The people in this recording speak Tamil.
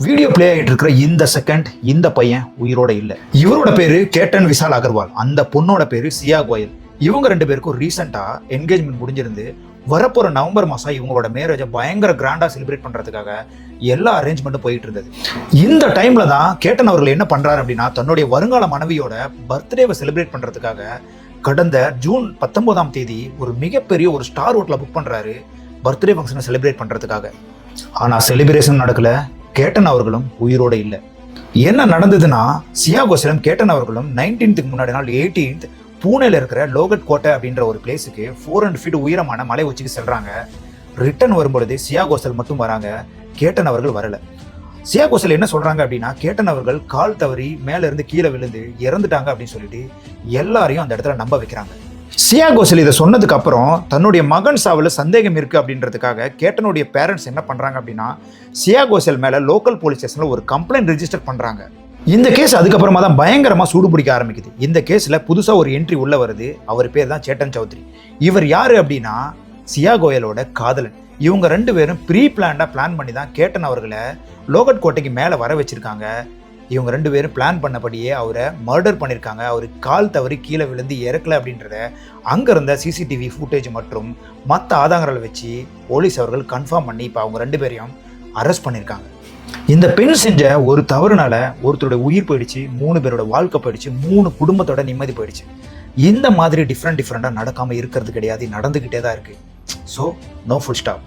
வீடியோ பிளே ஆகிட்டு இருக்கிற இந்த செகண்ட் இந்த பையன் உயிரோட இல்லை. இவரோட பேரு கேட்டன் விஷால் அகர்வால், அந்த பொண்ணோட பேரு சியா கோயல். இவங்க ரெண்டு பேருக்கும் ரீசெண்டா என்கேஜ்மெண்ட் முடிஞ்சிருந்து வரப்போற நவம்பர் மாசம் இவங்களோட மேரேஜை பயங்கர கிராண்டா செலிப்ரேட் பண்றதுக்காக எல்லா அரேஞ்ச்மெண்ட்டும் போயிட்டு இருந்தது. இந்த டைம்ல தான் கேட்டன் அவர்கள் என்ன பண்றாரு அப்படின்னா, தன்னுடைய வருங்கால மனைவியோட பர்த்டேவை செலிப்ரேட் பண்றதுக்காக கடந்த ஜூன் 19ஆம் தேதி ஒரு மிகப்பெரிய ஒரு ஸ்டார் ஹோட்டலை புக் பண்றாரு பர்த்டே ஃபங்க்ஷனை செலிப்ரேட் பண்றதுக்காக. ஆனா செலிப்ரேஷன் நடக்கல, கேட்டன் அவர்களும் உயிரோட இல்லை. என்ன நடந்ததுன்னா, சியா கோசலும் கேட்டன் அவர்களும் 19th முன்னாடி நாள் 18th பூனேல இருக்கிற லோகட் கோட்டை அப்படின்ற ஒரு பிளேஸுக்கு 400 feet உயரமான மலை உச்சிக்கு செல்றாங்க. ரிட்டர்ன் வரும்பொழுது சியா கோசல் மட்டும் வராங்க, கேட்டன் அவர்கள் வரல. சியா கோசல் என்ன சொல்றாங்க அப்படின்னா, கேட்டன் அவர்கள் கால் தவறி மேல இருந்து கீழே விழுந்து இறந்துட்டாங்க அப்படின்னு சொல்லிட்டு எல்லாரையும் அந்த இடத்துல நம்ப வைக்கிறாங்க. சியா கோசல் இதை சொன்னதுக்கு அப்புறம் தன்னுடைய மகன் சாவுல சந்தேகம் இருக்கு அப்படின்றதுக்காக கேட்டனுடைய பேரண்ட்ஸ் என்ன பண்றாங்க அப்படின்னா, சியா கோசல் மேல லோக்கல் போலீஸ் ஸ்டேஷன்ல ஒரு கம்ப்ளைண்ட் ரெஜிஸ்டர் பண்றாங்க. இந்த கேஸ் அதுக்கப்புறமா தான் பயங்கரமா சூடு பிடிக்க ஆரம்பிக்குது. இந்த கேஸ்ல புதுசா ஒரு என்ட்ரி உள்ள வருது. அவர் பேர் தான் சேட்டன் சௌத்ரி. இவர் யாரு அப்படின்னா, சியா கோயலோட காதலன். இவங்க ரெண்டு பேரும் ப்ரீ பிளான்டா பிளான் பண்ணி தான் கேட்டன் அவர்களை லோகட் கோட்டைக்கு மேல வர வச்சிருக்காங்க. இவங்க ரெண்டு பேரும் பிளான் பண்ணபடியே அவரை மர்டர் பண்ணியிருக்காங்க. அவரு கால் தவறி கீழே விழுந்து இறக்கல அப்படின்றத அங்க இருந்த சிசிடிவி ஃபுட்டேஜ் மற்றும் மற்ற ஆதாரங்களை வச்சு போலீஸ் அவர்கள் கன்ஃபார்ம் பண்ணி இப்போ அவங்க ரெண்டு பேரையும் அரெஸ்ட் பண்ணியிருக்காங்க. இந்த பெண் செஞ்ச ஒரு தவறுனால ஒருத்தரோட உயிர் போயிடுச்சு, 3 பேரோட வாழ்க்கை போயிடுச்சு, 3 குடும்பத்தோட நிம்மதி போயிடுச்சு. இந்த மாதிரி டிஃப்ரெண்டாக நடக்காம இருக்கிறது கிடையாது, நடந்துகிட்டே தான் இருக்கு. So no full stop.